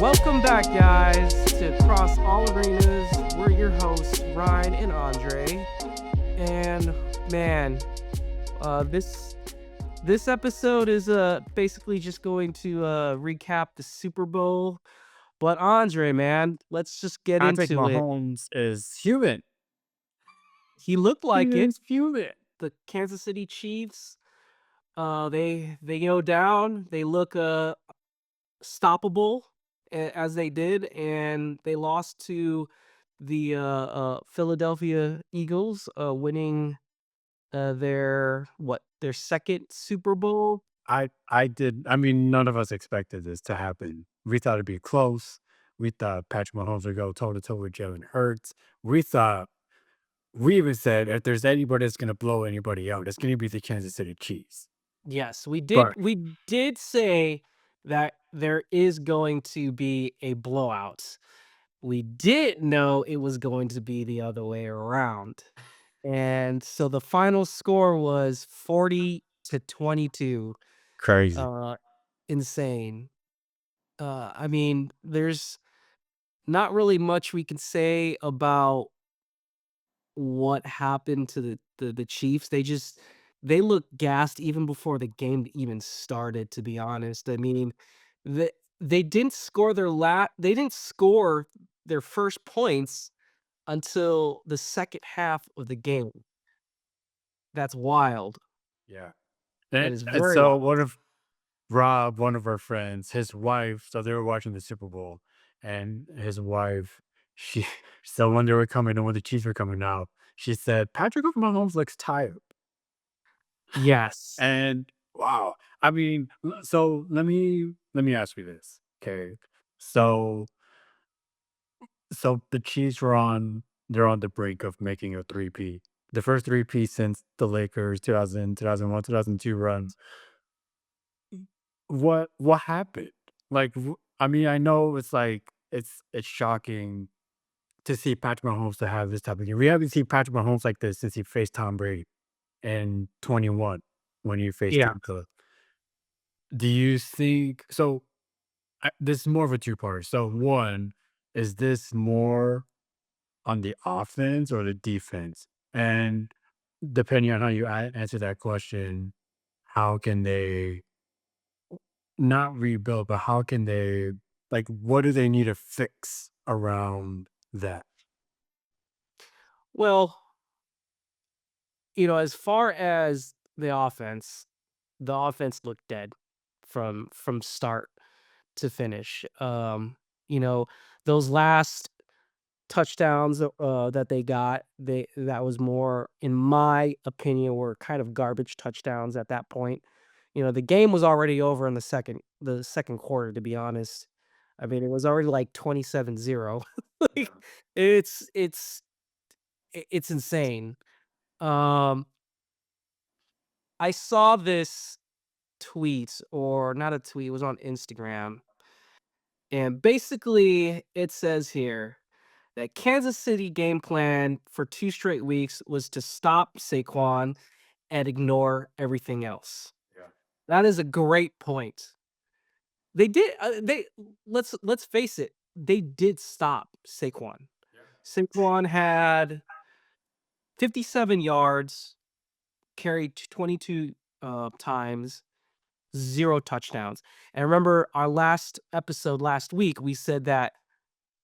Welcome back, guys, to Cross All Arenas. We're your hosts, Ryan and Andre. And man, this episode is basically just going to recap the Super Bowl. But Andre, man, let's just get Patrick into it. Mahomes is human. He looked He like it. is human. The Kansas City Chiefs, they go down. They look stoppable as they did, and they lost to the Philadelphia Eagles, winning their second Super Bowl. I mean, none of us expected this to happen. We thought it'd be close. We thought Patrick Mahomes would go toe to toe with Jalen Hurts. We even said if there's anybody that's gonna blow anybody out, it's gonna be the Kansas City Chiefs. Yes, we did. But We did say that there is going to be a blowout. We didn't know it was going to be the other way around. And so the final score was 40-22. crazy. Uh, insane. I mean, there's not really much we can say about what happened to the Chiefs. They looked gassed even before the game even started, to be honest. I mean, the they didn't score their first points until the second half of the game. That's wild. Yeah. That And, is and very so wild. one of Rob, one of our friends, his wife, so they were watching the Super Bowl, and his wife, she so when they were coming and when the Chiefs were coming out, she said, Patrick Mahomes looks tired. Yes. And wow. I mean, so let me ask you this. Okay. So so the Chiefs they're on the brink of making a 3P. The first 3P since the Lakers 2001, 2002 run. What happened? Like, I mean, I know it's like it's shocking to see Patrick Mahomes to have this type of game. We haven't seen Patrick Mahomes like this since he faced Tom Brady in 21 when he faced Yeah. the do you think so this is more of a two-parter. So one, is this more on the offense or the defense? And depending on how you answer that question, how can they not rebuild, but how can they like what do they need to fix around that? Well, as far as the offense looked dead from start to finish. You know, those last touchdowns that they got, that was more, in my opinion, were kind of garbage touchdowns at that point. The game was already over in the second quarter, to be honest. I mean, it was already like 27-0. Like, Yeah. it's it's insane. Um, I saw this tweet, or not a tweet, it was on Instagram. And basically, it says here that Kansas City game plan for 2 straight weeks was to stop Saquon and ignore everything else. Yeah. That is a great point. They did they let's face it, they did stop Saquon. Yeah. Saquon had 57 yards, carried 22 times, 0 touchdowns. And remember our last episode last week, we said that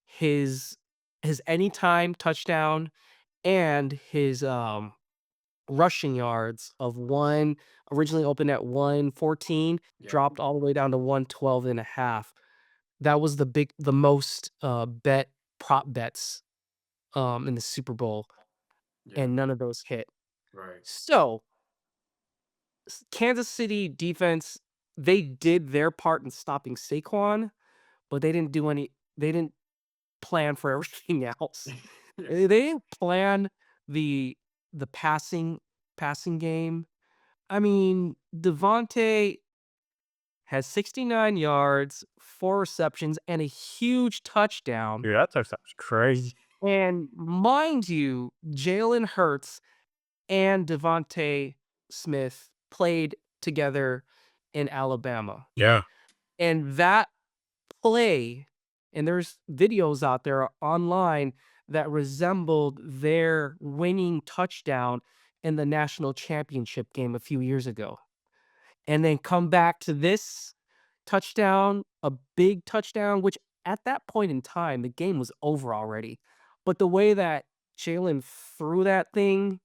his his anytime touchdown and his rushing yards of one originally opened at 114, Yeah. dropped all the way down to 112 and a half. That was the most prop bets in the Super Bowl, Yeah. and none of those hit. Right. So Kansas City defense, they did their part in stopping Saquon, but they didn't plan for everything else. They didn't plan the the passing game. I mean, Devontae has 69 yards, 4 receptions, and a huge touchdown. Dude, that sounds crazy. And mind you, Jalen Hurts and Devontae Smith played together in Alabama. Yeah. And that play and there's videos out there online that resembled their winning touchdown in the national championship game a few years ago. And then come back to this touchdown, a big touchdown, which at that point in time, the game was over already. But the way that Jalen threw that thing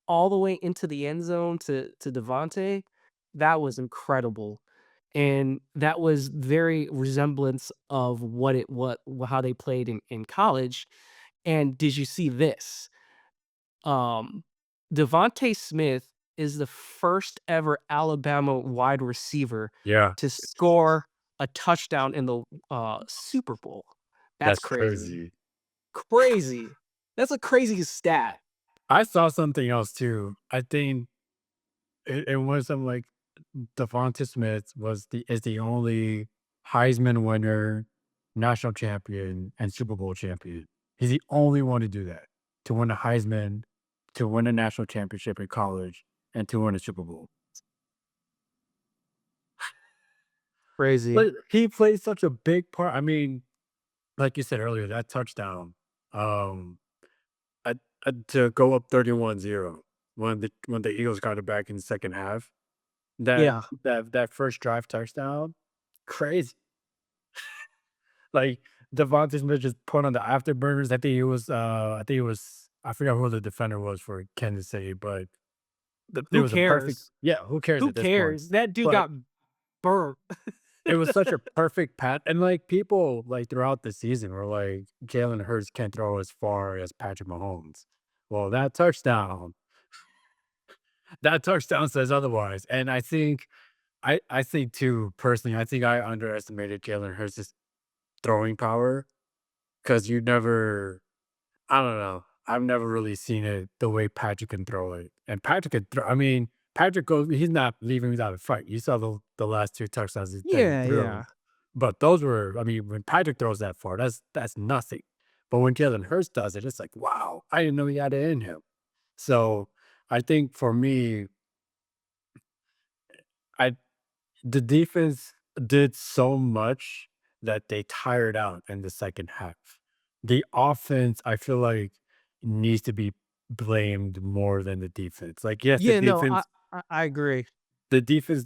all the way into the end zone to Devontae, that was incredible. And that was very resemblance of what how they played in college. And did you see this? Um, Devontae Smith is the first ever Alabama wide receiver Yeah, to score a touchdown in the, Super Bowl. That's that's crazy. crazy. Crazy. That's a crazy stat. I saw something else too. I think it was something like Devonta Smith is the only Heisman winner, national champion, and Super Bowl champion. He's the only one to do that, to win a Heisman, to win a national championship in college, and to win a Super Bowl. Crazy. But he played such a big part. I mean, like you said earlier, that touchdown, um, uh, to go up 31-0 when the Eagles got it back in the second half. That Yeah. that first drive touchdown, crazy. Like, Devontae Smith just put on the afterburners. I forgot who the defender was for Kansas City, but it Who was a perfect cares? yeah, who cares Who at this point? cares? That dude But got burnt. it was such a perfect pat and, like, people, like, throughout the season were like, "Jalen Hurts can't throw as far as Patrick Mahomes." Well, that touchdown says otherwise, and I think too, personally, I think I underestimated Jalen Hurts' throwing power because you never I don't know. I've never really seen it the way Patrick can throw it. And Patrick can throw I mean, Patrick goes he's not leaving without a fight. You saw the last 2 touchdowns that he Yeah, threw. yeah. But those were I mean, when Patrick throws that far, that's nothing. But when Jalen Hurts does it, it's like, wow, I didn't know he had it in him. So I think for me, I the defense did so much that they tired out in the second half. The offense, I feel like, needs to be blamed more than the defense. Like, yes, Yeah, no, I agree. the defense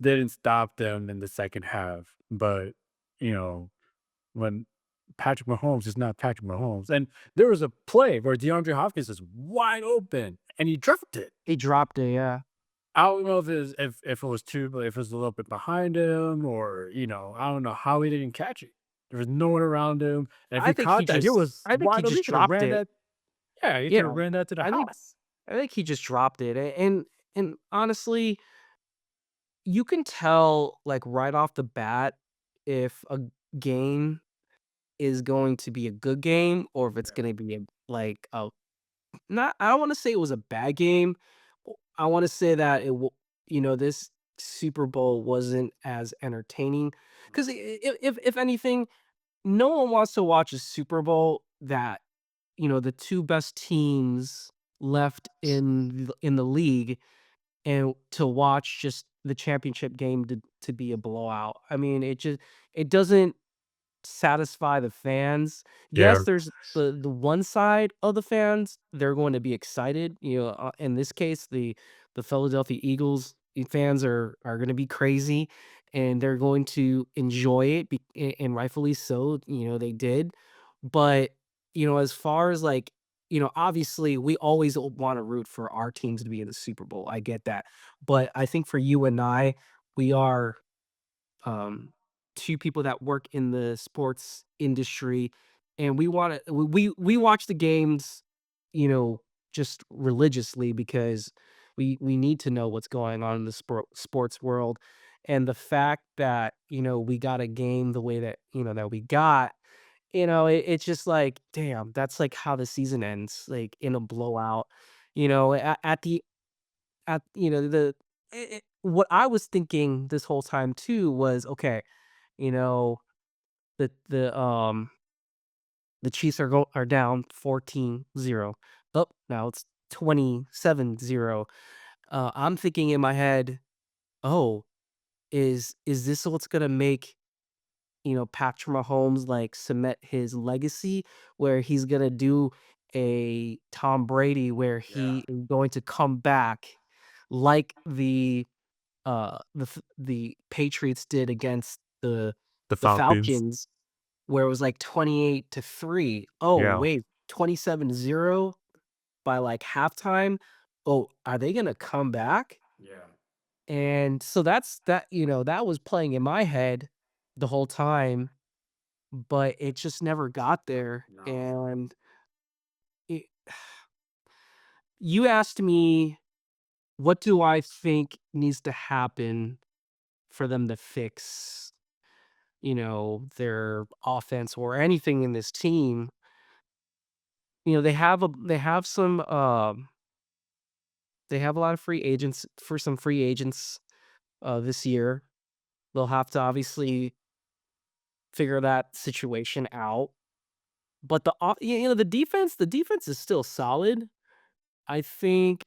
didn't stop them in the second half, but, you know, when Patrick Mahomes is not Patrick Mahomes, and there was a play where DeAndre Hopkins is wide open and he dropped it. He dropped it, yeah. I don't know if it was if it was a little bit behind him or, I don't know how he didn't catch it. There was no one around him, and if he caught that, he was I think he wide open. just He could have dropped ran it. that yeah, he could have Yeah. ran that to the I think house. I think he just dropped it, and honestly, you can tell, like, right off the bat if a game is going to be a good game or if it's Yeah, gonna be a not I don't wanna say it was a bad game. I wanna say that this Super Bowl wasn't as entertaining 'cause if anything, no one wants to watch a Super Bowl that, the 2 best teams left in the league and to watch just the championship game to be a blowout. I mean, it doesn't satisfy the fans. yeah, Yes, there's the one side of the fans, they're going to be excited, in this case, the Philadelphia Eagles fans are gonna be crazy, and they're going to enjoy it, and rightfully so, they did. But, as far as, like, obviously, we always wanna root for our teams to be in the Super Bowl, I get that. But I think for you and I, we are um, 2 people that work in the sports industry, and we watch the games, you know, just religiously because we need to know what's going on in the sports world, and the fact that, we got a game the way that, that we got, it's just like, damn, that's, like, how the season ends, like, in a blowout, at the at the what I was thinking this whole time too was, okay, you know, the the, um, the Chiefs are down 14-0. Oh, now it's 27-0. I'm thinking in my head, "Oh, is this what's gonna make Patrick Mahomes, like, cement his legacy where he's gonna do a Tom Brady where Yeah. he is going to come back like the Patriots did against The the Falcons. Falcons, where it was, like, 28-3. Oh, Yeah. wait, 27-0 by, like, halftime? Oh, are they gonna come back? Yeah. And so that was playing in my head the whole time, but it just never got there, No. and it you asked me, what do I think needs to happen for them to fix, their offense or anything in this team. They have a lot of free agents for some free agents, this year. They'll have to obviously figure that situation out. But the defense is still solid. I think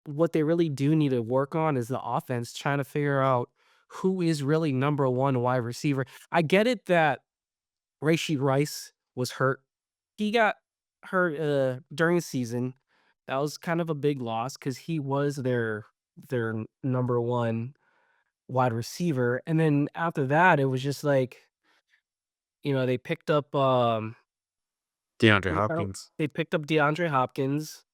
what they really do need to work on is the offense, trying to figure out who is really number 1 wide receiver. I get it that Rashee Rice was hurt. He got hurt, during the season. That was kind of a big loss because he was their number 1 wide receiver, and then after that, it was just like, they picked up, DeAndre I don't Hopkins. they picked up DeAndre Hopkins,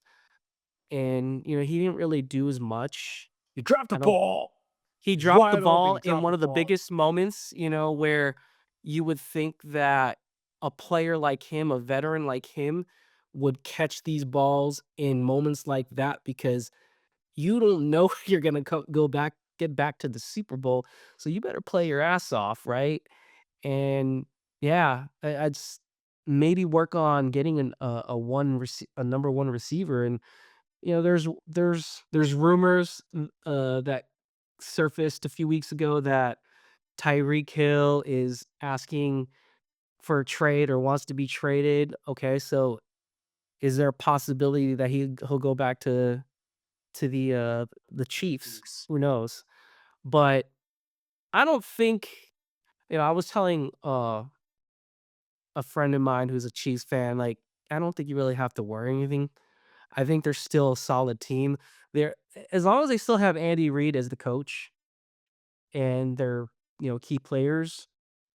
and, he didn't really do as much. You dropped the I don't ball. He It's dropped the wide open. ball You in dropped one the of the ball. biggest moments, where you would think that a player like him, a veteran like him, would catch these balls in moments like that because you don't know if you're gonna get back to the Super Bowl, so you better play your ass off, right? And yeah, I'd maybe work on getting a number 1 receiver, and there's rumors that surfaced a few weeks ago that Tyreek Hill is asking for a trade or wants to be traded. Okay, so is there a possibility that he'll go back to the Chiefs? Chiefs. Who knows? But I don't think I was telling a friend of mine who's a Chiefs fan, like, I don't think you really have to worry anything. I think they're still a solid team. They're as long as they still have Andy Reid as the coach and their, key players,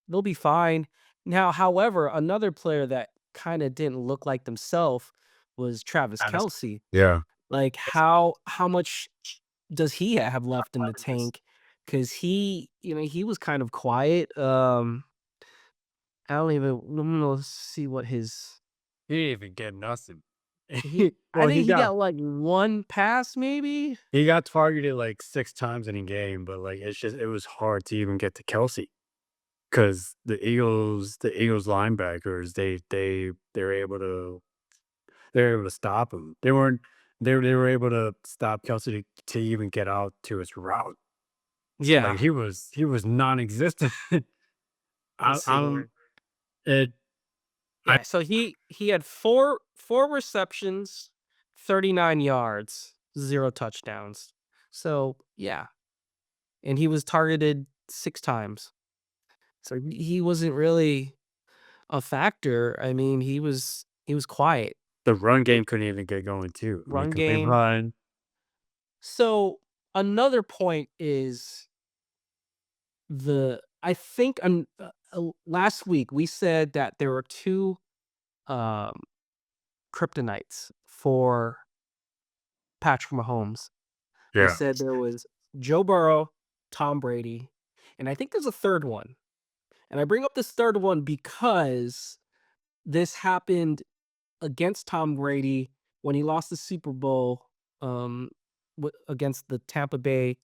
they'll be fine. Now, however, another player that kinda didn't look like themselves was Travis Honest. Kelce. Yeah. Like, how much does he have left in the tank? Because he was kind of quiet. I don't even let me see what his He didn't even get nothing. he I Well, think he got, like, 1 pass maybe? he got targeted like 6 times in a game, but, like, it was hard to even get to Kelsey because the Eagles linebackers, they were able to stop him. They were able to stop Kelsey to even get out to his route. Yeah. Like, he was non-existent. Let's I see. don't it I Yeah, so he had four receptions, 39 yards, 0 touchdowns. So, yeah, and he was targeted 6 times. So he wasn't really a factor. I mean, he was quiet. the run It game couldn't even get going too. I mean, run 'cause they game. run So, another point is I think last week we said that there were 2 um kryptonites for Patrick Mahomes. We Yeah. said there was Joe Burrow, Tom Brady, and I think there's a third one. And I bring up this third one because this happened against Tom Brady when he lost the Super Bowl against the Tampa Bay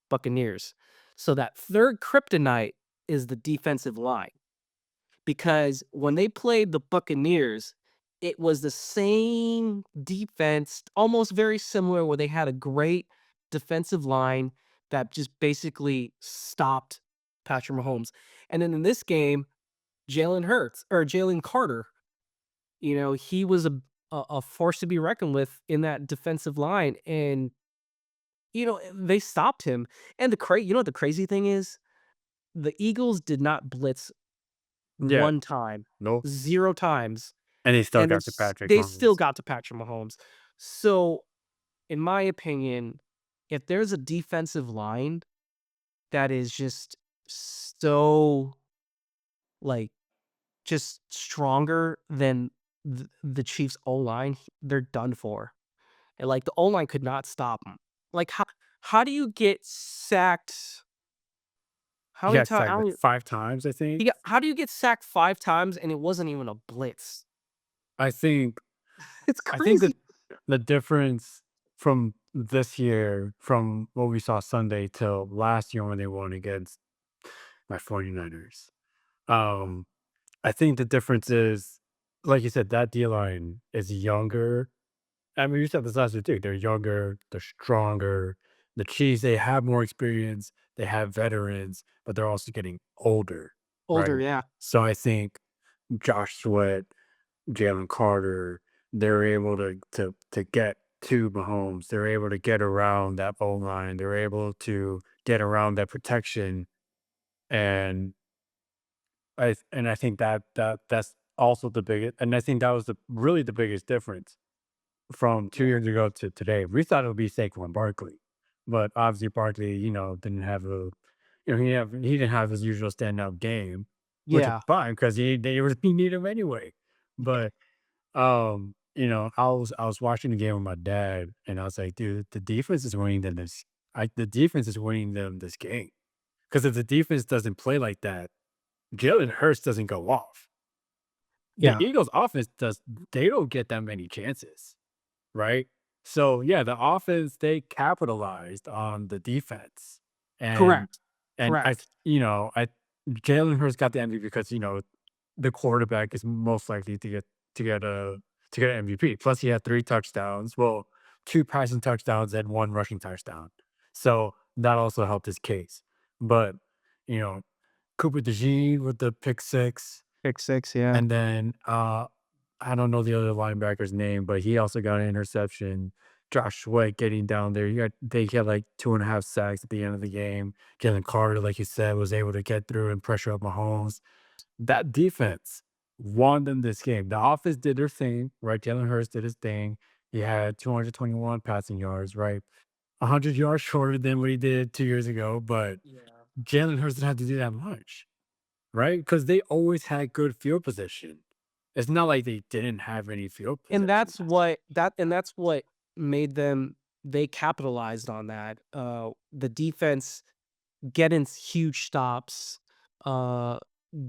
Buccaneers. So that third kryptonite is the defensive line. Because when they played the Buccaneers, it was the same defense, almost very similar, where they had a great defensive line that just basically stopped Patrick Mahomes. And then in this game, Jalen Carter, he was a force to be reckoned with in that defensive line, and they stopped him. And what the crazy thing is? the Eagles did not blitz Yeah. 1 time, No. 0 times, And they still and got to Patrick they still Mahomes. got to Patrick Mahomes. So, in my opinion, if there's a defensive line that is just so, like, just stronger than the Chiefs' O-line, they're done for. And, like, the O-line could not stop them. Like, how do you get sacked how He many got times? sacked like 5 times, I think. How do you get sacked 5 times and it wasn't even a blitz? I think It's I think that crazy. the difference from this year, from what we saw Sunday till last year when they won against my 49ers, um, I think the difference is, like you said, that D line is younger. I mean, you said this last year too. They're younger, they're stronger. The Chiefs, they have more experience, they have veterans, but they're also getting older, Older, right? yeah. So I think Josh Sweat, Jalen Carter, they're able to get to Mahomes. They're able to get around that O line. They're able to get around that protection. And I think that's also the biggest, and I think that was the really the biggest difference from 2 Yeah. years ago to today. We thought it would be Saquon Barkley, but obviously Barkley, didn't have he didn't have his usual standout game, which is Yeah. fine because he need him anyway. Yeah. But I was watching the game with my dad, and I was like, dude, the defense is winning them this. The defense is winning them this game because if the defense doesn't play like that, Jalen Hurts doesn't go off. The Yeah. Eagles' offense does. They don't get that many chances. Right? So, yeah, the offense, they capitalized on the defense. And Correct. and I Correct. I Jalen Hurts got the MVP because, the quarterback is most likely to get a to get an MVP. Plus he had 3 touchdowns. Well, 2 passing touchdowns and 1 rushing touchdown. So, that also helped his case. But, you know, Cooper DeJean with the pick 6. Pick 6, yeah. And then, I don't know the other linebacker's name, but he also got an interception. Josh Sweat getting down there. They had like 2.5 sacks at the end of the game. Jalen Carter, like you said, was able to get through and pressure up Mahomes. That defense won them this game. The offense did their thing, right? Jalen Hurts did his thing. He had 221 passing yards, right? 100 yards shorter than what he did 2 years ago, but Yeah. Jalen Hurts didn't have to do that much. Right? Because they always had good field position. It's not like they didn't have any field And position last year. that's what made them they capitalized on that. The defense getting huge stops, uh,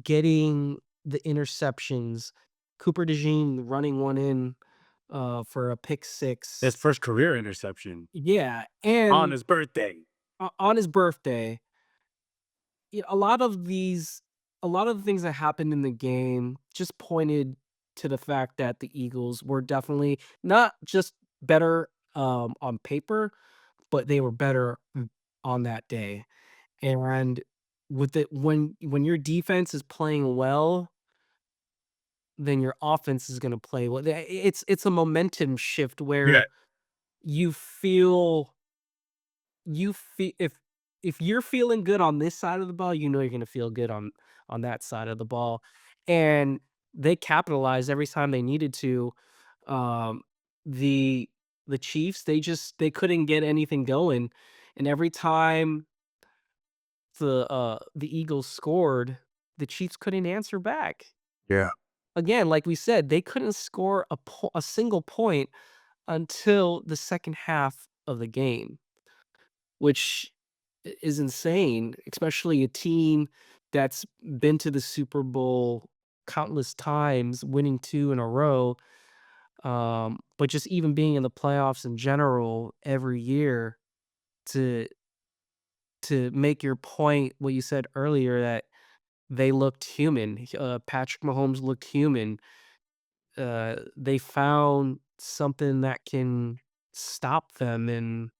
getting the interceptions, Cooper DeJean running one in, for a pick His 6. first career interception Yeah, on and his birthday. on his birthday, a lot of the things that happened in the game just pointed to the fact that the Eagles were definitely not just better, on paper, but they were better, on that day. And with it when your defense is playing well, then your offense is gonna play well. It's a momentum shift Yeah. where you feel if you're feeling good on this side of the ball, you know you're gonna feel good on that side of the ball. And they capitalized every time they needed to. Um, the the Chiefs, they couldn't get anything going. And every time the Eagles scored, the Chiefs couldn't answer back. Yeah. Again, like we said, they couldn't score a single point until the second half of the game, which is insane, especially a team that's been to the Super Bowl countless times, winning 2 in a row, but just even being in the playoffs in general every year to make your point, what you said earlier, that they looked human. Patrick Mahomes looked human. They found something that can stop them, and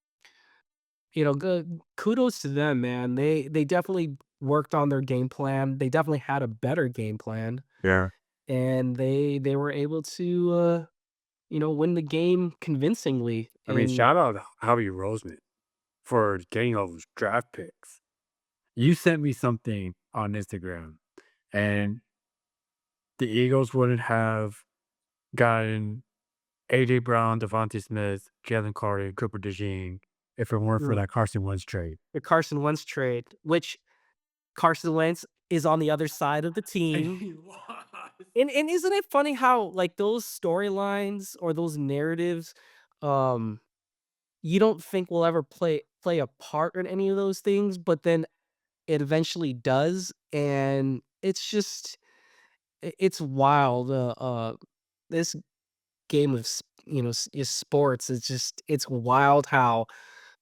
good kudos to them, man. They definitely worked on their game plan. They definitely had a better game plan, Yeah. and they were able to win the game convincingly. I mean, And shout out to Howie Roseman for getting all those draft picks. You sent me something on Instagram, and the Eagles wouldn't have gotten AJ Brown, Devontae Smith, Jalen Carter, Cooper DeJean if it weren't for Mm. that Carson Wentz trade. The Carson Wentz trade, which Carson Wentz is on the other side of the And team. he lost. And isn't it funny how, like, those storylines or those narratives, um, you don't think will ever play a part in any of those things, but then it eventually does, and it's just it's wild, this game of is sports, it's just it's wild how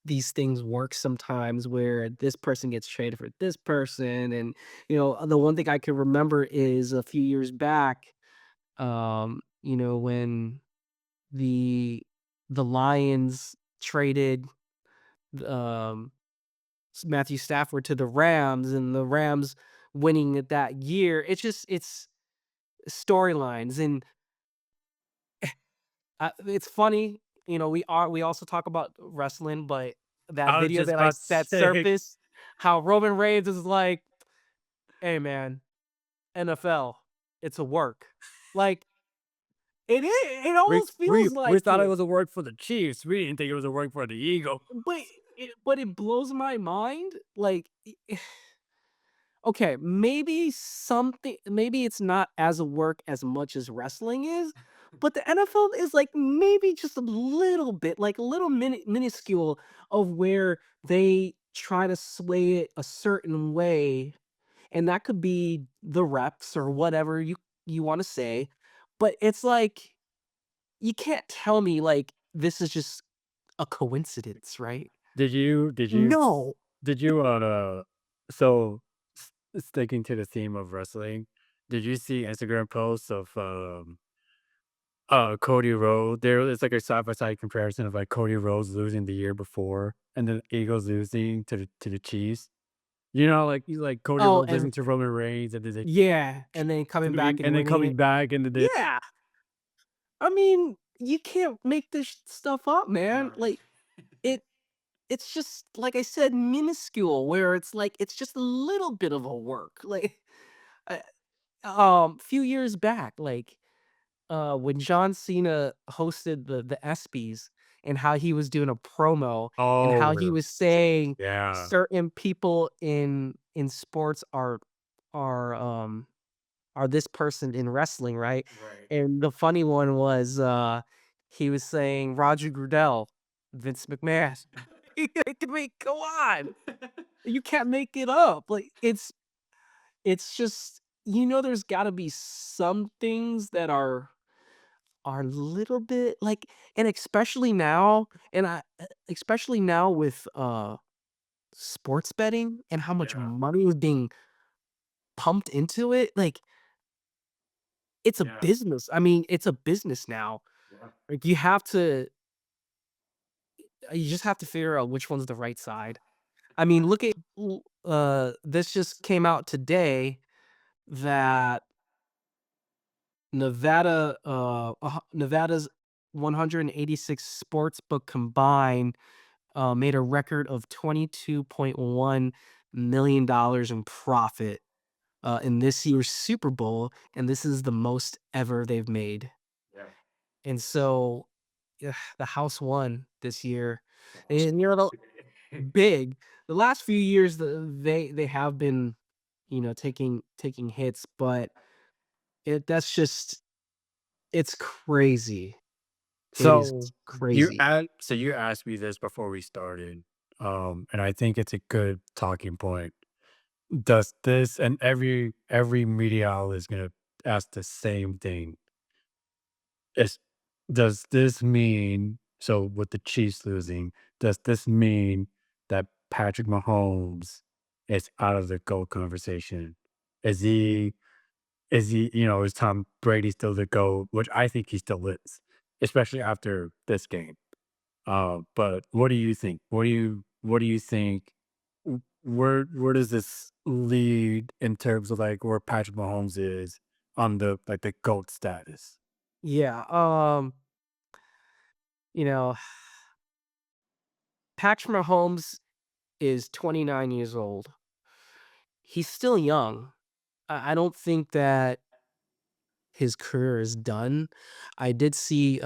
these things work sometimes where this person gets traded for this person, and, the one thing I can remember is a few years back, when the the Lions traded, um, Matthew Stafford to the Rams and the Rams winning it that year. It's storylines and it's funny, we also talk about wrestling, but that I was video just about to that say, surfaced, how Roman Reigns is like, "Hey man, NFL, it's a work." Like, it we almost we feels we like thought it it, was a work for the Chiefs. We didn't think it was a work for the Eagles. but it blows my mind, like, okay, maybe it's not as a work as much as wrestling is, but the NFL is, like, maybe just a little bit, like, a little minuscule of where they try to sway it a certain way, and that could be the reps or whatever you wanna say, but it's like, you can't tell me, like, this is just a coincidence, right? Did you did you No. did you so sticking to the theme of wrestling, did you see Instagram posts of Cody Rhodes? It's like a side by side comparison of like Cody Rhodes losing the year before and the Eagles losing to the Chiefs. You know, like he's like Cody Oh, Rhodes and losing to Roman Reigns and then yeah, and then coming back and winning coming it. back into the Yeah. I mean, you can't make this stuff up, man. no. Like, it it's just, like I said, minuscule where it's like, it's just a little bit of a work. Like, uh, few years back, like, when John Cena hosted the ESPYs and how he was doing a promo and how he Oh, was saying yeah. certain people in sports are this person in wrestling, right? Right. And the funny one was, he was saying Roger Goodell, Vince McMahon. I mean, come on, you can't make it up. Like, it's just, there's gotta be some things that are a little bit like, and especially now, especially now with, sports betting and how much Yeah, money is being pumped into it, like, it's a yeah, business. I mean, it's a business now. yeah. Like, you just have to figure out which one's the right side. I mean, look at this just came out today that Nevada's 186 sports book combined, made a record of $22.1 million in profit, in this year's Super Bowl, and this is the most ever they've made. Yeah. And so, yeah, the house won this year, Sounds and, big. The last few years, they have been, taking hits, but that's just it's crazy. It is So crazy. you asked me this before we started, and I think it's a good talking point. Does this and every media outlet is gonna ask the same thing. Is does this mean so with the Chiefs losing, does this mean that Patrick Mahomes is out of the GOAT conversation? Is is Tom Brady still the GOAT? Which I think he still is, especially after this game. But what do you think? What do you think? Where does this lead in terms of like where Patrick Mahomes is on the like the GOAT status? Yeah, you know, Patrick Mahomes is 29 years old. he's still young. I don't think that his career is done. I did see,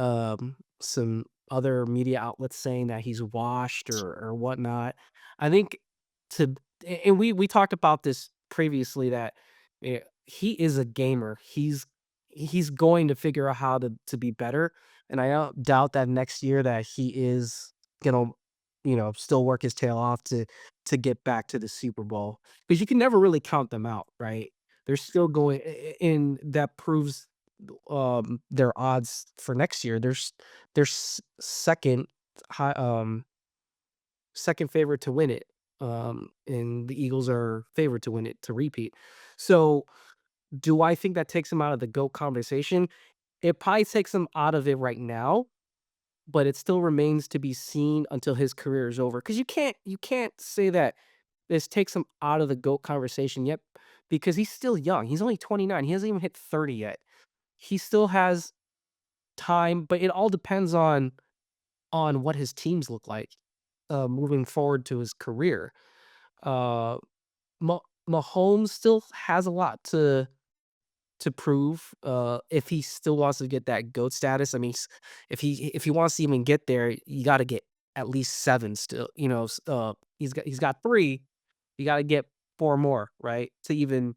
some other media outlets saying that he's washed or whatnot. I think to and we talked about this previously that, he is a gamer. He's going to figure out how to be better, and I don't doubt that next year that he is gonna, still work his tail off to get back to the Super Bowl because you can never really count them out, right? They're still going and that proves, their odds for next year. There's 2nd high, 2nd favorite to win it, and the Eagles are favored to win it, to repeat. So, do I think that takes him out of the GOAT conversation? It probably takes him out of it right now, but it still remains to be seen until his career is over. Because you can't say that this takes him out of the GOAT conversation yet because he's still young. He's only 29. He hasn't even hit 30 yet. He still has time, but it all depends on what his teams look like, moving forward to his career. Uh, Mahomes still has a lot to prove, if he still wants to get that GOAT status. I mean, if he wants to even get there, you gotta get at least 7 still, he's got 3, you gotta get 4 more, right, to even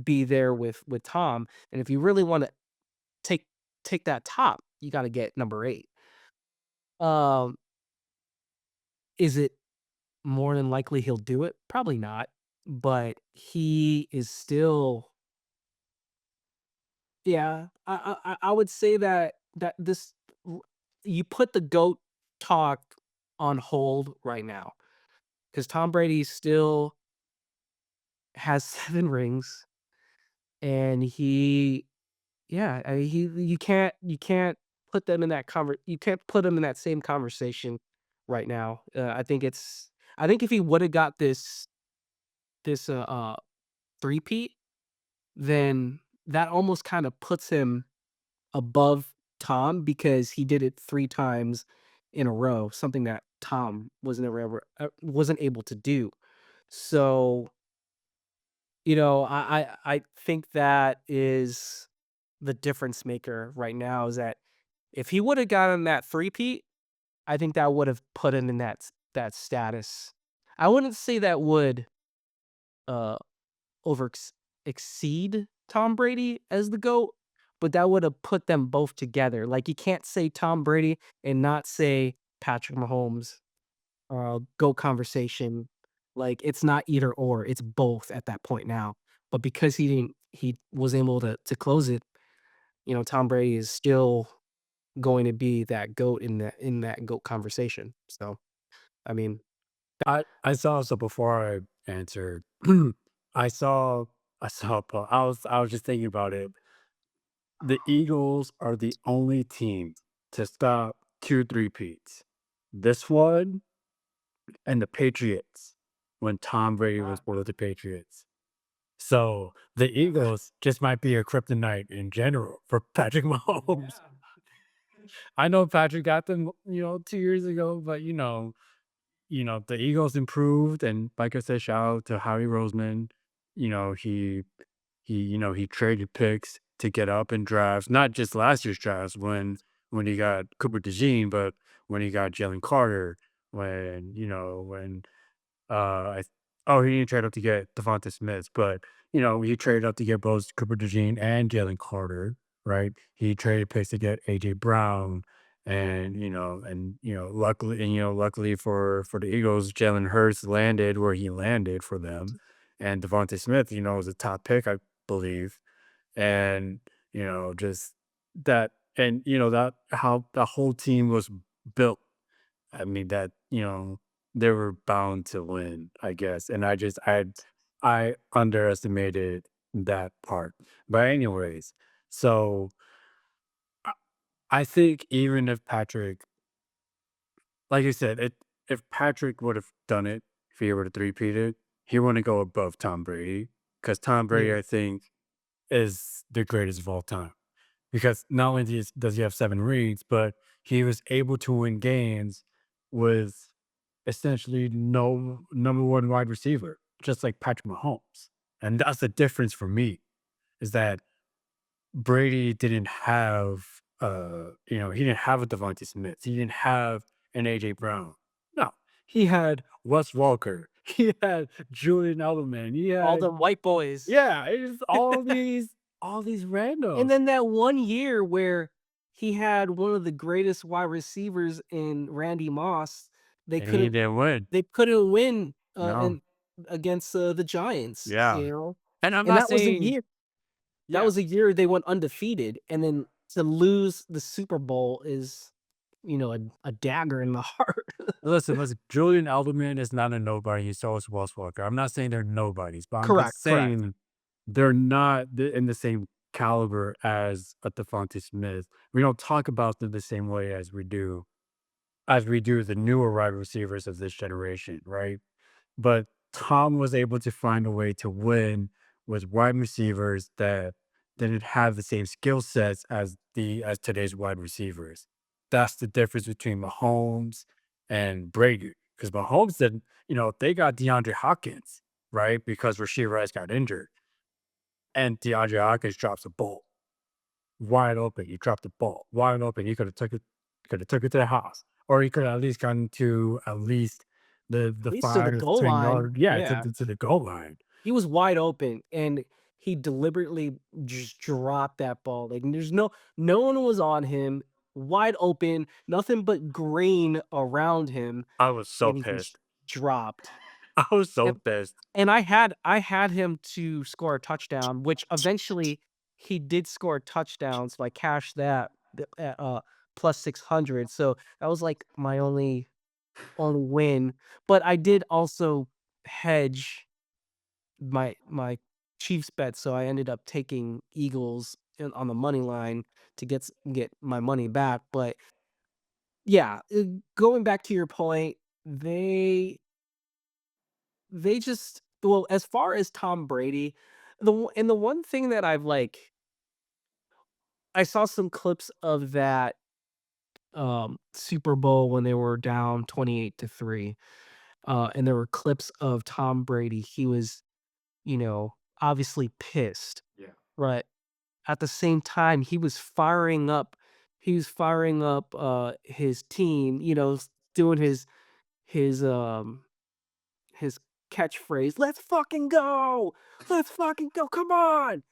be there with Tom, and if you really wanna take take that top, you gotta get number 8. Um, is it more than likely he'll do it? Probably not, but he is still. Yeah, I would say that this r you put the GOAT talk on hold right now because Tom Brady still has 7 rings, and he you can't put them in that you can't put them in that same conversation right now. I think if he woulda got this three-peat, then that almost kinda puts him above Tom because he did it 3 times in a row, something that Tom wasn't able to do. So, I think that is the difference maker right now is that if he woulda gotten that three-peat, I think that would've put him in that status. I wouldn't say that would, uh over exceed Tom Brady as the GOAT, but that would have put them both together. Like, you can't say Tom Brady and not say Patrick Mahomes, GOAT conversation. Like, it's not either or, it's both at that point now. But because he was able to close it, Tom Brady is still going to be that GOAT in that GOAT conversation. So, I mean, I saw so before I answered, I saw I saw a po I was just thinking about it. The Eagles are the only team to stop 2 three-peats. This one and the Patriots when Tom Brady was with the Patriots. So, the Eagles just might be a kryptonite in general for Patrick Mahomes. yeah. I know Patrick got them, 2 years ago, but, the Eagles improved, and like I said, shout out to Howie Roseman. You know, he traded picks to get up in drafts, not just last year's drafts when he got Cooper DeJean, but when he got Jalen Carter, when I oh, he didn't trade up to get Devonta Smith, but, he traded up to get both Cooper DeJean and Jalen Carter, right? He traded picks to get AJ Brown luckily for the Eagles, Jalen Hurts landed where he landed for them. And Devonta Smith, was a top pick, I believe. And, just that and that how the whole team was built. I mean, they were bound to win, I guess, and I underestimated that part. But anyways, so I I think even if Patrick like you said, if Patrick would have done it, if he were to three-peat it, he wouldn't go above Tom Brady because Tom Brady, Yeah. I think, is the greatest of all time. Because not only does he have 7 rings, but he was able to win games with essentially no number 1 wide receiver, just like Patrick Mahomes. And that's the difference for me is that Brady didn't have, he didn't have a Devontae Smith. He didn't have an AJ Brown. No, he had Wes Walker. He had Julian Edelman. He All had, them white boys. yeah, it's all these And randos, then that one year where he had one of the greatest wide receivers in Randy Moss, they and he couldn't didn't win. they couldn't win, No, and against, the Giants, yeah, you know? and I'm And not saying, that yeah. was a year they went undefeated, and then to lose the Super Bowl is, a dagger in the heart. Listen. Julian Edelman is not a nobody. So is Wes Walker. I'm not saying they're nobodies, but I'm Correct, just correct. saying they're not in the same caliber as a Devontae Smith. We don't talk about them the same way as we do the newer wide receivers of this generation, right? But Tom was able to find a way to win with wide receivers that didn't have the same skill sets as today's wide receivers. That's the difference between Mahomes and Brady. Because Mahomes didn't, they got DeAndre Hopkins, right? Because Rasheed Rice got injured. And DeAndre Hopkins drops a ball wide open. He dropped the ball wide open. He could have took it to the house. Or he could have at least gotten to at least At the least to the 5 to goal 10 line, yard, yeah, to yeah. the goal line. He was wide open, and he deliberately just dropped that ball, like, there's no one was on him, wide open, nothing but green around him, I was so and he just pissed. dropped. I was so And pissed. and I had him to score a touchdown, which eventually he did score a touchdown, so I cashed that at, plus 600, so that was, like, my only win, but I did also hedge my Chiefs bet, so I ended up taking Eagles on the money line to get my money back, but yeah, going back to your point, they just well, as far as Tom Brady, the one thing that I saw some clips of that, Super Bowl when they were down 28-3, and there were clips of Tom Brady. He was, obviously pissed, Yeah. right? At the same time, he was firing up, his team, doing his catchphrase, "Let's fucking go! Let's fucking go! Come on!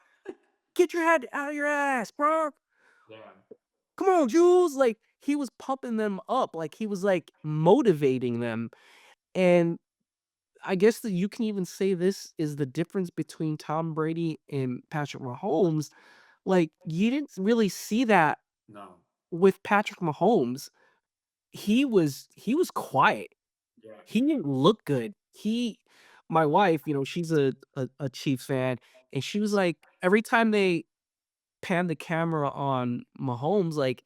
Get your head out of your ass, bro! Yeah. Come on, Jules!" Like, he was pumping them up, like, he was, like, motivating them, and I guess that you can even say this is the difference between Tom Brady and Patrick Mahomes. Like, you didn't really see that No. with Patrick Mahomes. He was quiet. Yeah. He didn't look good. My wife, she's a Chiefs fan, and she was like, every time they pan the camera on Mahomes, like,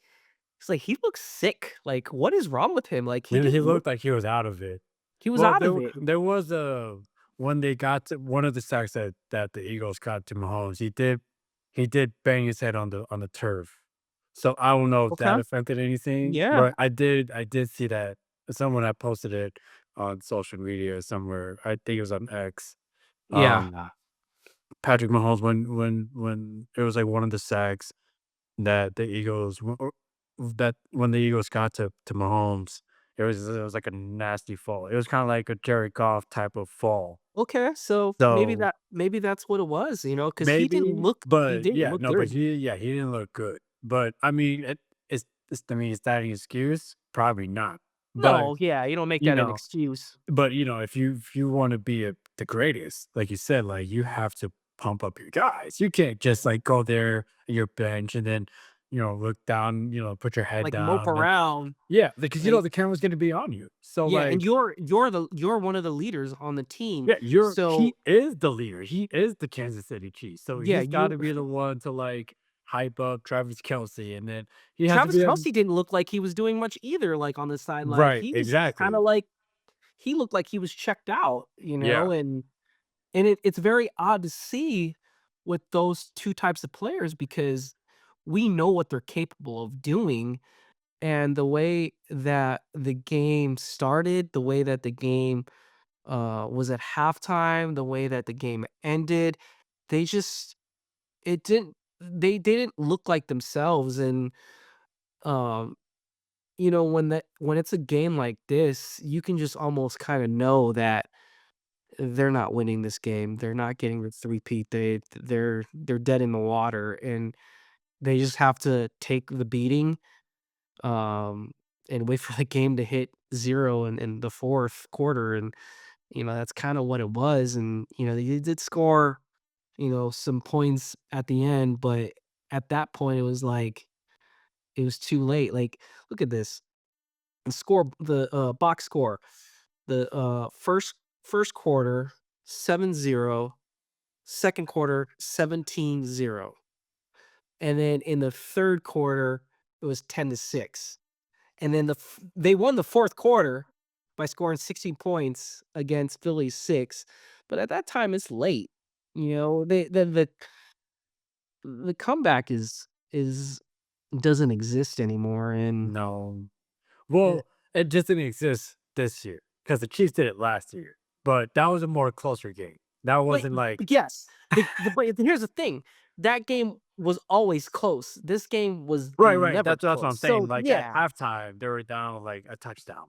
it's like, "He looks sick. Like, what is wrong with him?" Like, he He didn't look looked like he was out of it. he was Well, out there of w it. there was a when they got to one of the sacks that the Eagles got to Mahomes, he did bang his head on the turf. So, I don't know if Okay. that affected anything, Yeah. but I did see that someone had posted it on social media somewhere. I think it was on X. Yeah. Um, Patrick Mahomes when it was, like, one of the sacks that the Eagles w or that when the Eagles got to Mahomes, it was like a nasty fall. It was kinda like a Jared Goff type of fall. Okay, so So, maybe that's what it was, because maybe, he but didn't yeah, look no, but good. he didn't look good. But, I mean, is that an excuse? Probably not. But, No, yeah, you don't make you that an know excuse. but, if you wanna be the greatest, like you said, like, you have to pump up your guys. You can't just, like, go there on your bench and then, look down, put your head Like, mope down and around, yeah, because, and the camera's gonna be on you. So, yeah, and like, you're one of the leaders on the team, yeah, so he is the leader. He is the Kansas City Chiefs. So yeah, he's you gotta be the one to, like, hype up Travis Kelce, and then he has to Travis be Kelce didn't look like he was doing much either, like, on the sideline. right, He was kinda exactly. like he looked like he was checked out, Yeah. and it's very odd to see with those 2 types of players because we know what they're capable of doing, and the way that the game started, the way that the game was at halftime, the way that the game ended, they just it didn't they didn't look like themselves, and, um, when it's a game like this, you can just almost kinda know that they're not winning this game, they're not getting the three-peat, they're dead in the water, and they just have to take the beating, um, and wait for the game to hit 0 in the 4th quarter, and, that's kinda what it was, and, they did score, some points at the end, but at that point, it was like, it was too late, like, look at this, the box score, the, first quarter, 7-0, second quarter, 17-0, and then in the 3rd quarter, it was 10-6. And then they won the 4th quarter by scoring 16 points against Philly's 6, but at that time, it's late. The comeback is doesn't exist anymore, and, No. eh Well, it just didn't exist this year because the Chiefs did it last year, but that was a more closer game. That but wasn't like yes, but here's the thing, that game was always close. This game was right, right. never That's what close. I'm saying. So, Like at yeah, halftime, they were down like a touchdown,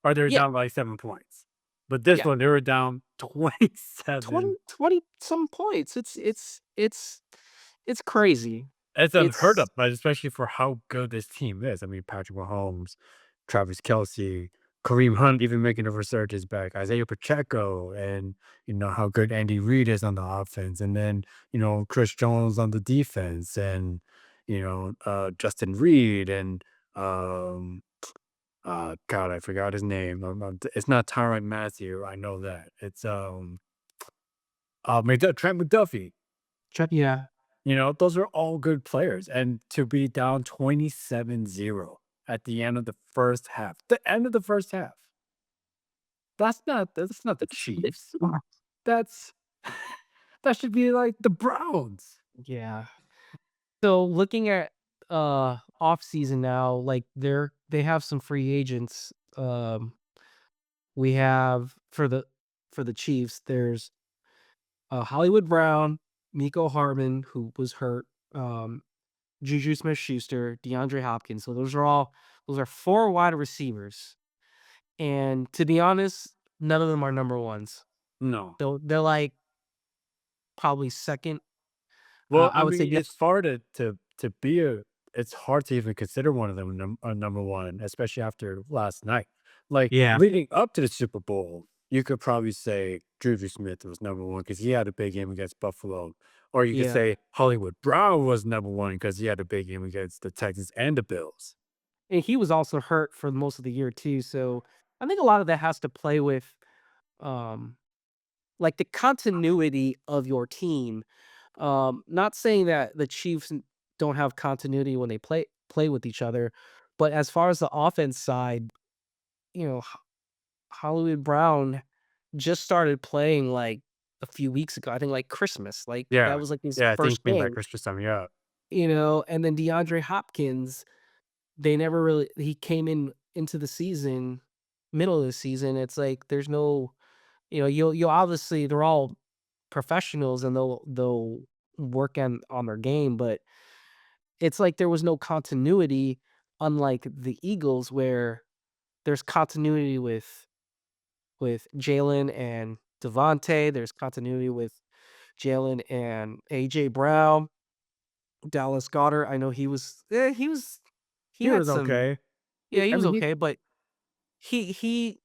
or they were yeah, down like 7 points. But this yeah, one, they were down 20 27. 20 some points. It's crazy. It's unheard It's of, but especially for how good this team is. I mean, Patrick Mahomes, Travis Kelsey, Kareem Hunt even making a resurgence back, Isaiah Pacheco, and how good Andy Reid is on the offense, and then Chris Jones on the defense, and Justin Reed, and um, God, I forgot his name. It's not Tyrann Matthew. I know that it's Trent McDuffie. yeah. Those are all good players, and to be down 27-0 at the end of the end of the first half, that's not the Chiefs. That's that should be like the Browns. Yeah. So looking at off season now, like they have some free agents. We have for the Chiefs, there's Hollywood Brown, Miko Harmon, who was hurt, Juju Smith Schuster, DeAndre Hopkins. So those are four wide receivers. And to be honest, none of them are number ones. No. They're like probably second. Well, I I would say mean, it's hard to be a it's hard to even consider one of them a number one, especially after last night. Like yeah, leading up to the Super Bowl, you could probably say Juju Smith was number one because he had a big game against Buffalo. Or you could yeah. say Hollywood Brown was number one because he had a big game against the Texans and the Bills. And he was also hurt for most of the year too, so I think a lot of that has to play with, um, like, the continuity of your team. Not saying that the Chiefs don't have continuity when they play with each other, but as far as the offense side, Hollywood Brown just started playing, like, a few weeks ago, I think, like, Christmas, like, that Yeah. was, like, his Yeah, I think first maybe by game, Christmas time, yeah. and then DeAndre Hopkins, they never really he came into the season, middle of the season, it's like there's no you'll obviously they're all professionals and they'll work on their game, but it's like there was no continuity, unlike the Eagles where there's continuity with Jalen and Devontae, there's continuity with Jalen and AJ Brown, Dallas Goedert, I know he He had was some okay. yeah, he I was mean, okay, but he he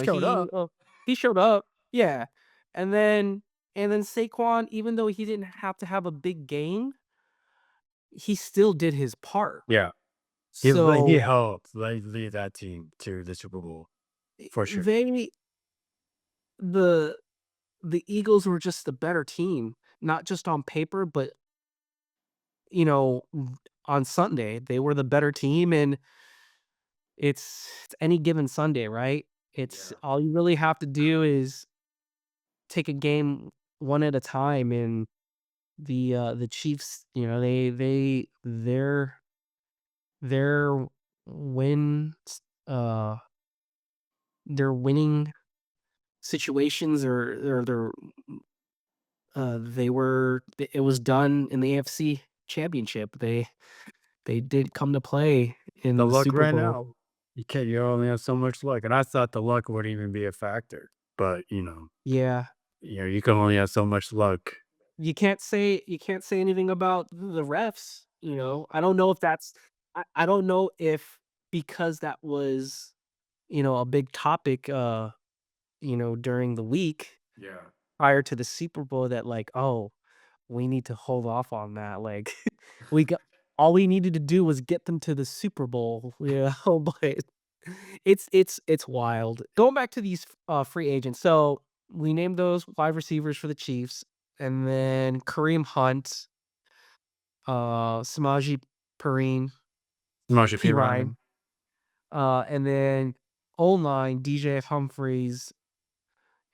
showed up. he showed up, yeah, and then Saquon, even though he didn't have to have a big game, he still did his part. Yeah. He So, helped lead that team to the Super Bowl for sure. they the the Eagles were just the better team, not just on paper, but, on Sunday, they were the better team, and it's any given Sunday, right? It's Yeah. all you really have to do is take a game one at a time, and the Chiefs, their wins, uh, they're winning situations or their they were it was done in the AFC Championship. They did come to play The in the luck Super ran Bowl. out. You only have so much luck, and I thought the luck wouldn't even be a factor, but, Yeah. you can only have so much luck. You can't say anything about the refs, you know? I don't know if that's I don't know if because that was, a big topic, during the week Yeah. prior to the Super Bowl that like, "Oh, we need to hold off on that." Like, we got all we needed to do was get them to the Super Bowl, but it's wild. Going back to these, free agents, so we named those wide receivers for the Chiefs, and then Kareem Hunt, Samaje Perine, Marsha P. Ryan, Ryan. and then O-line, DJ Humphries,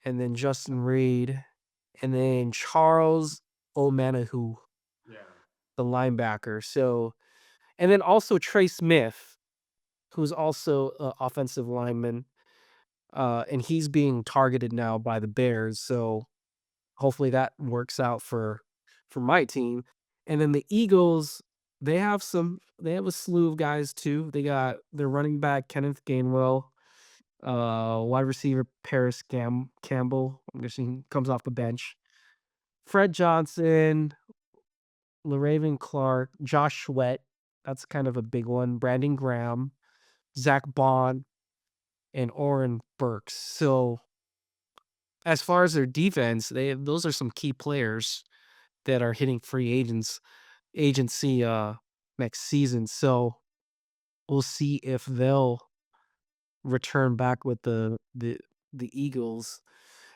and then Justin Reed, and then Charles Omenihu, Yeah. the linebacker. So and then also Trey Smith, who's also a offensive lineman, and he's being targeted now by the Bears, so hopefully that works out for my team. And then the Eagles, they have a slew of guys too. They got their running back Kenneth Gainwell, wide receiver Paris Campbell. I'm guessing he comes off the bench. Fred Johnson, LaRaven Clark, Josh Sweat. That's kind of a big one. Brandon Graham, Zach Bond, and Oren Burks. So as far as their defense, those are some key players that are hitting free agency next season. So we'll see if they'll return back with the Eagles.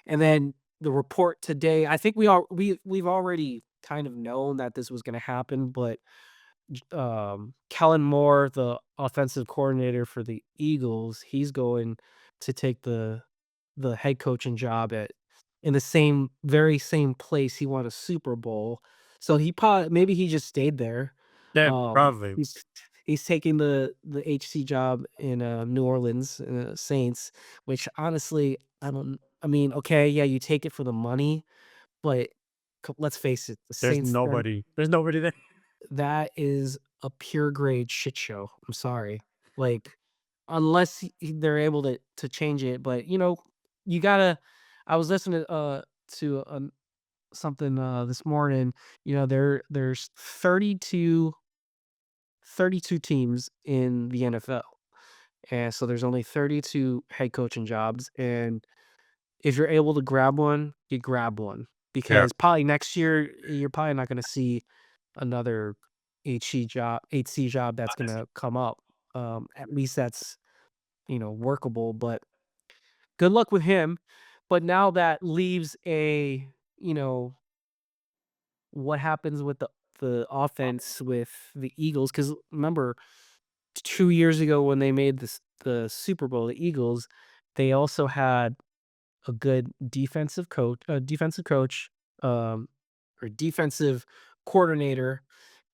And then the report today, I think we've already kind of known that this was going to happen, but Kellen Moore, the offensive coordinator for the Eagles, he's going to take the head coaching job at in the very same place he won a Super Bowl. So he probably maybe he just stayed there. Yeah, Um, probably. he's he's taking the HC job in New Orleans Saints, which honestly I mean, okay, yeah, you take it for the money, but let's face it, the Saints There's nobody there. that is a pure grade shit show. I'm sorry. Like, unless they're able to change it, but you gotta. I was listening to something this morning. There's 32 teams in the NFL, and so there's only 32 head coaching jobs. And if you're able to grab one, you grab one Yeah. because probably next year you're probably not going to see another HC job that's gonna come up. At least that's, workable, but good luck with him. But now that leaves what happens with the offense with the Eagles? Because remember 2 years ago when they made the Super Bowl, the Eagles, they also had a good defensive coach, um, or defensive coordinator,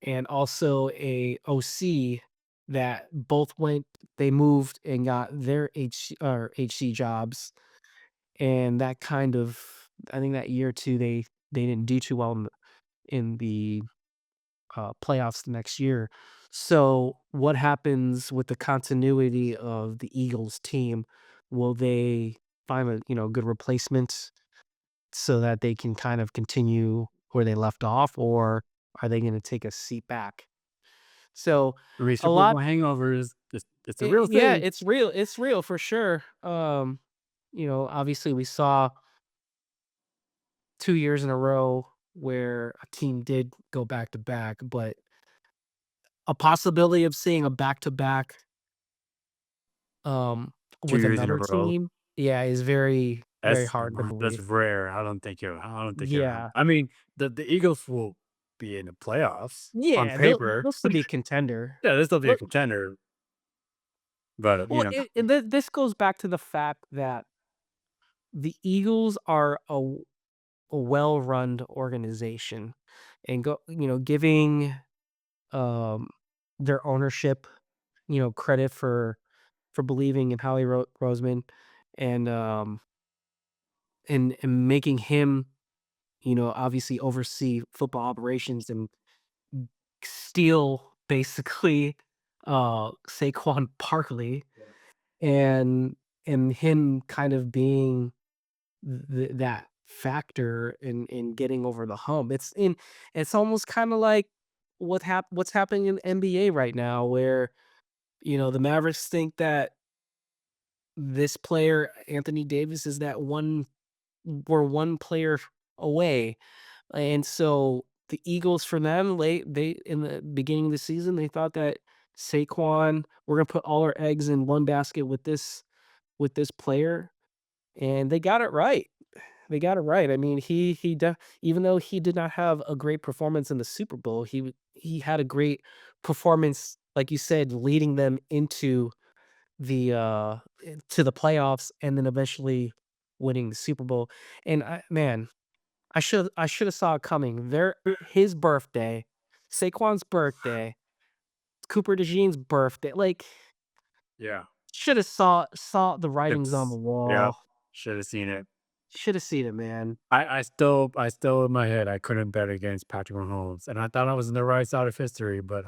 and also a OC that both went they moved and got their HC jobs, and that kind of I think that year or 2, they didn't do too well in the playoffs the next year. So, what happens with the continuity of the Eagles team? Will they find a, good replacement so that they can kind of continue where they left off, or are they gonna take a seat back? So, I mean, a Super Bowl lot hangover it's a real yeah, thing. it's real for sure. Obviously we saw 2 years in a row where a team did go back to back, but a possibility of seeing a back to back Two with years in a another row. team, yeah, is very, very That's hard to that's believe. rare. I don't think it Yeah. I mean, the Eagles will be in the playoffs on Yeah, paper. they'll still be a contender. Yeah, they'll still be a Look contender, but, well, this goes back to the fact that the Eagles are a well-run organization and giving, um, their ownership, credit for believing in Howie Roseman and, and making him, obviously oversee football operations and steal basically Saquon Barkley and him kind of being that factor in getting over the hump. It's almost kind of like what's happening in NBA right now where the Mavericks think that this player Anthony Davis is that one we're one player away. And so the Eagles for them, they in the beginning of the season, they thought that Saquon, we're gonna put all our eggs in one basket with this player, and they got it right. They got it right. I mean, even though he did not have a great performance in the Super Bowl, he had a great performance, like you said, leading them into to the playoffs and then eventually winning the Super Bowl. And man, I should have saw it coming. His birthday, Saquon's birthday, Cooper DeJean's birthday, like, Yeah. should have saw the writings on the It's yep. wall. Should have seen it. Should have seen it, man. I still in my head, I couldn't bet against Patrick Mahomes, and I thought I was in the right side of history, but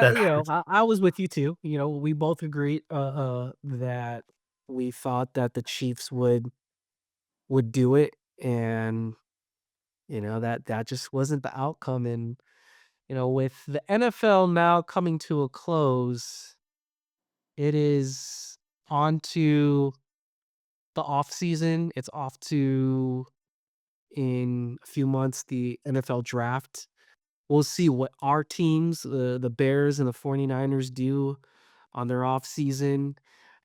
that I was with you too. We both agreed that we thought that the Chiefs would do it, and that just wasn't the outcome. And with the NFL now coming to a close, it is on to the off season. It's off to in a few months the NFL draft. We'll see what our teams, the Bears and the 49ers do on their off season.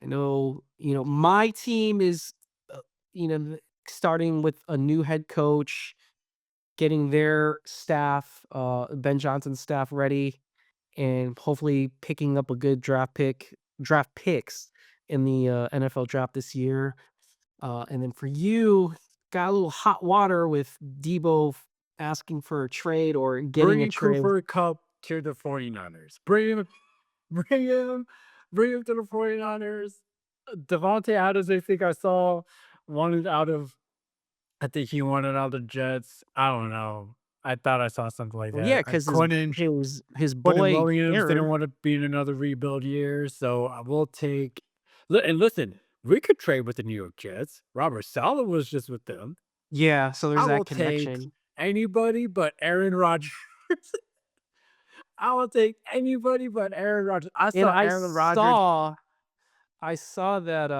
I know, my team is uh, you know, starting with a new head coach, getting their staff, Ben Johnson's staff ready and hopefully picking up a good draft picks in the NFL draft this year. And then for you, got a little hot water with Debo asking for a trade or getting a bringing trade. Cooper Cup to the 49ers. Bring him, bring him to the 49ers. Devontae Adams, I think I saw wanted out of I think he wanted out the Jets. I don't know. I thought I saw something like Well, yeah, that. because his Quentin boy Williams didn't Aaron. want to be in another rebuild year, so I will take. And listen, we could trade with the New York Jets. Robert Saleh was just with them. Yeah, so I there's will that take connection. anybody but Aaron Rodgers. I will take anybody but Aaron Rodgers. I And saw Aaron Rodgers I saw that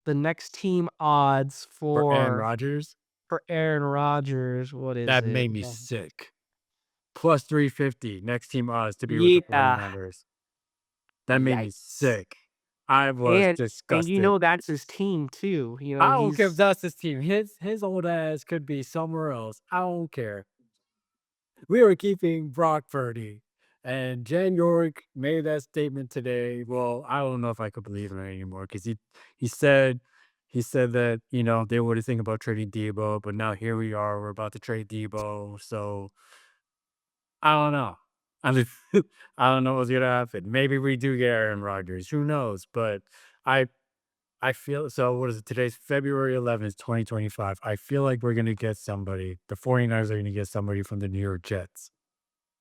the next team odds for Aaron Rodgers. for Aaron Rodgers, what is That it? made me sick. Plus 350 next team odds to be with the Yeah, 49ers. That made me yikes. sick. I was And disgusted. that's his team too, I don't care if he's that's his team. His old ass could be somewhere else. I don't care. We were keeping Brock Purdy. And Jan York made that statement today. Well, I don't know if I could believe him anymore because he said he said that, they were thinking about trading Debo, but now here we are. We're about to trade Debo. So I don't know. I mean, I don't know what's gonna happen. Maybe we do get Aaron Rodgers. Who knows? But I I feel so. What is it? Today's February 11th, 2025. I feel like we're gonna get somebody. The 49ers are gonna get somebody from the New York Jets,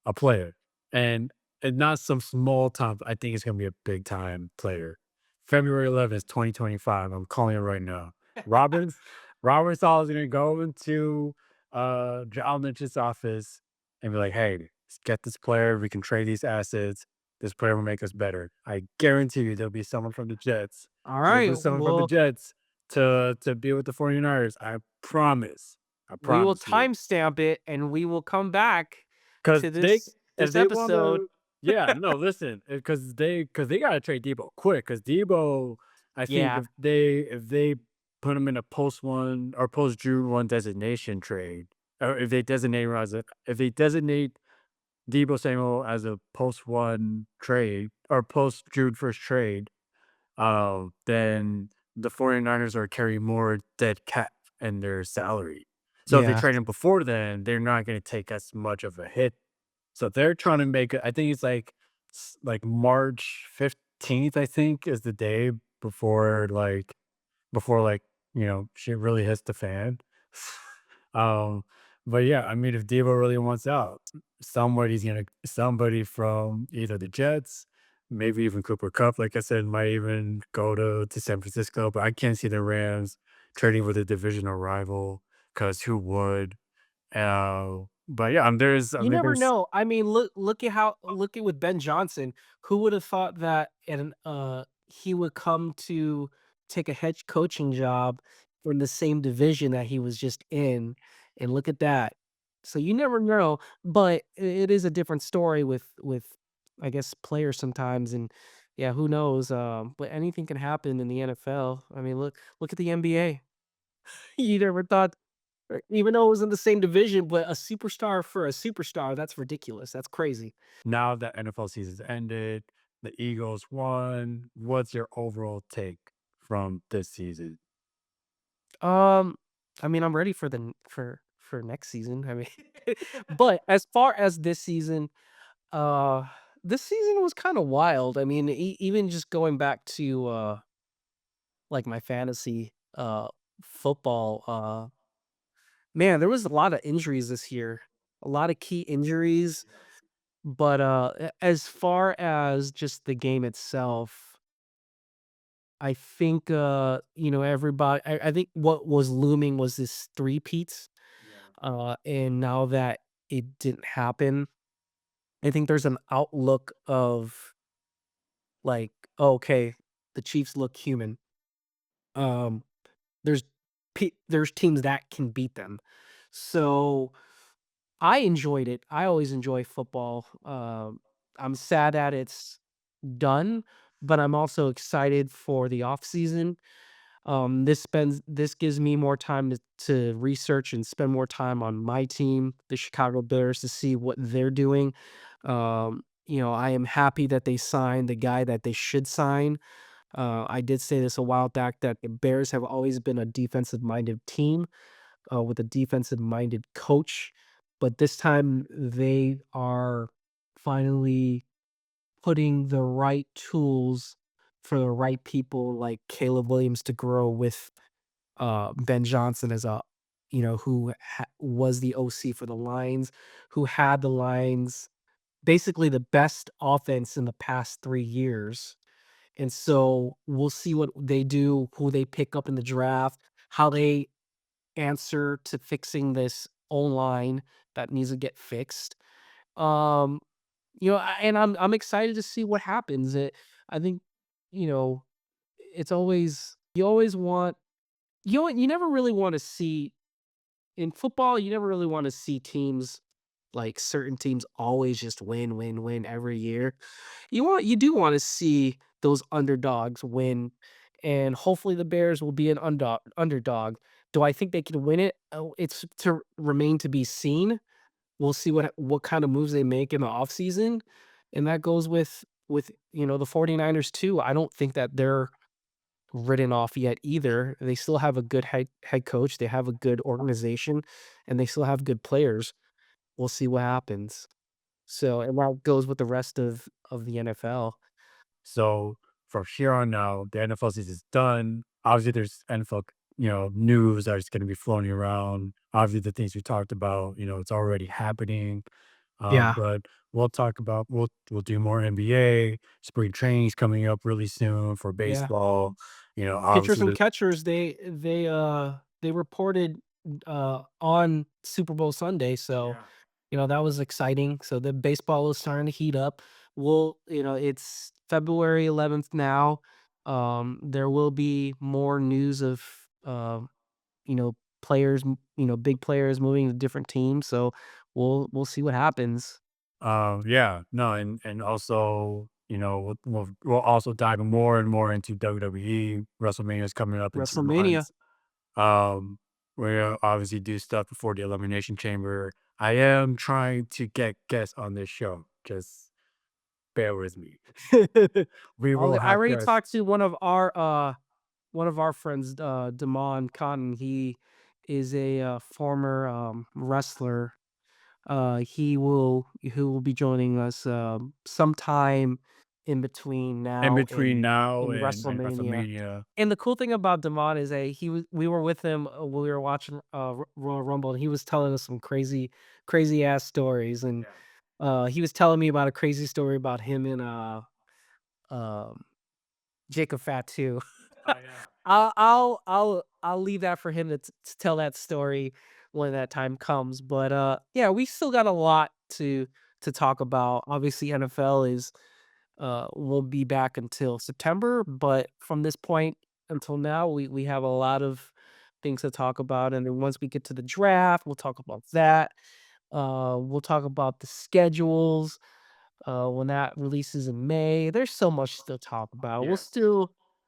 a player, and not some small time. I think it's gonna be a big time player. February 11th, 2025. I'm calling it right now. Robert Robert Saleh is gonna go into John Lynch's office and be like, "Hey, let's get this player. We can trade these assets. This player will make us better." I guarantee you, there'll be someone from the Jets. There'll alright, be someone from the Jets to be with the 49ers. I promise. I we will promise you. timestamp it, and we will come back 'Cause to they if this they episode. wanna yeah, no, listen, because they gotta trade Debo quick. Because Debo, I think Yeah, if they put him in a post one or post June 1 designation trade, or if they designate Debo Samuel as a post one trade or post June 1st trade, then the 49ers are carrying more dead cap in their salary. So if they yeah, trade him before then, they're not gonna take as much of a hit, so they're trying to make it. I think it's like March 15th, I think, is the day before, like before like, shit really hits the fan. um, but yeah, I mean, if Devo really wants out, somebody from either the Jets, maybe even Cooper Cup, like I said, might even go to San Francisco. But I can't see the Rams trading with a divisional rival because who would? But yeah, You never there's know. I mean, look at with Ben Johnson. Who would have thought that he would come to take a head coaching job from the same division that he was just in, and look at that. So you never know, but it is a different story with I guess players sometimes, and yeah, who knows? But anything can happen in the NFL. I mean, look at the NBA. You never thought even though it was in the same division, but a superstar for a superstar, that's ridiculous. That's crazy. now that NFL season's ended, the Eagles won. What's your overall take from this season? Um, I mean, I'm ready for for next season. I mean, but as far as uh, this season was kind of wild. I mean, even just going back to like my fantasy football, man, there was a lot of injuries this year. A lot of key injuries, but as far as just the game itself, I think, everybody I think what was looming was this three-peat, and now that it didn't happen, I think there's an outlook of, like, "Oh, okay, the Chiefs look human." Um, there's there's teams that can beat them. So, I enjoyed it. I always enjoy football. I'm sad that it's done, but I'm also excited for the off season. This gives me more time to research and spend more time on my team, the Chicago Bears, to see what they're doing. I am happy that they signed the guy that they should sign. I did say this a while back that the Bears have always been a defensive minded team with a defensive minded coach, but this time they are finally putting the right tools for the right people like Caleb Williams to grow with Ben Johnson as who was the OC for the Lions, who had the Lions basically the best offense in the past 3 years. And so we'll see what they do, who they pick up in the draft, how they answer to fixing this O line that needs to get fixed. Um, and I'm excited to see what happens. I think, you know, it's always you always want you never really want to see in football, you never really want to see teams like certain teams always just win, win, win every year. You do want to see those underdogs win, and hopefully the Bears will be an underdog. Do I think they can win it? Oh, it's to remain to be seen. We'll see what kind of moves they make in the offseason, and that goes with the 49ers too. I don't think that they're written off yet either. They still have a good head coach, they have a good organization, and they still have good players. We'll see what happens. So, and that goes with the rest of the NFL. So from here on out, the NFL season is done. Obviously, there's NFL, news that is going to be floating around. Obviously, the things we talked about, it's already happening. Yeah. But we'll do more NBA. Spring training's coming up really soon for Yeah. baseball. Pitchers Obviously and the catchers, they reported, on Super Bowl Sunday, so, Yeah. that was exciting. So the baseball is starting to heat up. It's February 11th now. There will be more news of, you know, big players moving to different teams, so we'll see what happens. Yeah, no, and also, we'll also dive more and more into WWE. WrestleMania is coming up in two WrestleMania. months. Um, we'll obviously do stuff before the Elimination Chamber. I am trying to get guests on this show. Just bear with me. We will I have already guests. talked to one of our friends, Damon Cotton. He is a former wrestler. He will be joining us sometime. in between In now between now and and WrestleMania. WrestleMania. And the cool thing about Damon is that we were with him when we were watching Royal Rumble, and he was telling us some crazy ass stories. And Yeah. he was telling me about a crazy story about him and um, Jacob Fatu. Oh, yeah. I'll leave that for him to tell that story when that time comes. But yeah, we still got a lot to talk about. Obviously, NFL is won't be back until September, but from this point until now, we have a lot of things to talk about. And then once we get to the draft, we'll talk about that. We'll talk about the schedules when that releases in May. There's so much to talk about. Yeah.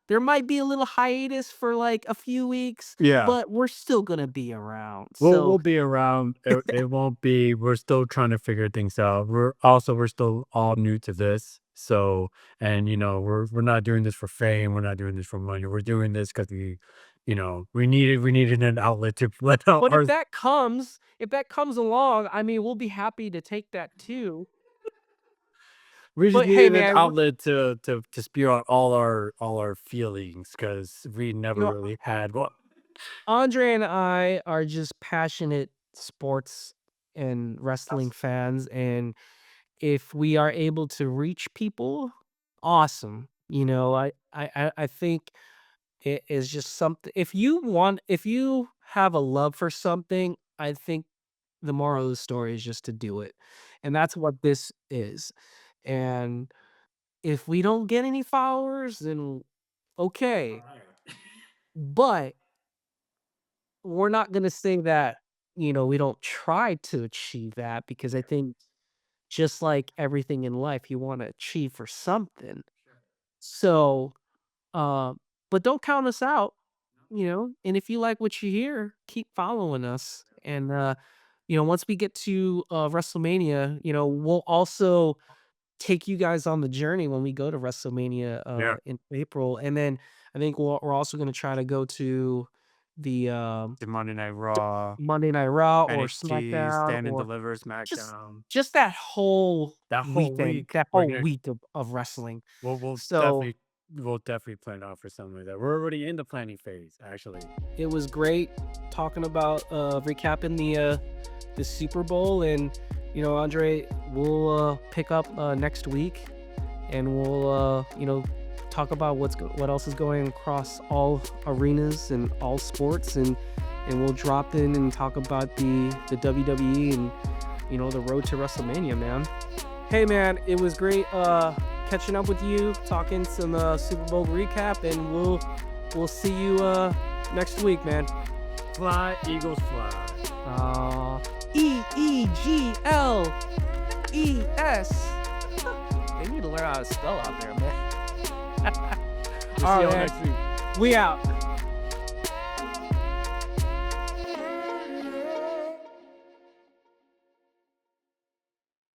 There might be a little hiatus for like a few weeks, Yeah. but we're still gonna be around. We'll So be around. It won't be. We're still trying to figure things out. We're still all new to this. So, and we're not doing this for fame. We're not doing this for money. We're doing this because we needed an outlet to let out but our. if that comes along, I mean, we'll be happy to take that too. We just But hey, needed an man, outlet to spew out all our feelings because we you never know, really had one. Andre and I are just passionate sports and wrestling fans, and if we are able to reach people, awesome. I think it is just something. If you have a love for something, I think the moral of the story is just to do it, and that's what this is. And if we don't get any followers, then All okay, right. but we're not gonna say that, we don't try to achieve that because I Yeah. think just like everything in life, you wanna achieve for something. Sure. So, but don't count us out, No. and if you like what you hear, keep following us. And, once we get to, WrestleMania, we'll also take you guys on the journey when we go to WrestleMania, Yeah. in April. And then I think we're also gonna try to go to the, The Monday Night Raw, Monday Night Raw or NXT, SmackDown, Stand and or Deliver, just SmackDown. just that whole That whole weekend, week, that we're whole gonna week of wrestling. we'll we'll So, definitely we'll definitely plan out for something like that. We're already in the planning phase, actually. it was great talking about, recapping the Super Bowl. And, Andre, we'll, pick up, next week, and we'll, talk about what else is going across all arenas and all sports. And we'll drop in and talk about the WWE and, the road to WrestleMania, man. Hey, man, it was great catching up with you, talking some Super Bowl recap, and we'll see you next week, man. Fly, Eagles, fly. EEGLES. They need to learn how to spell out there, man. We'll see All y'all right, next week. man. We out.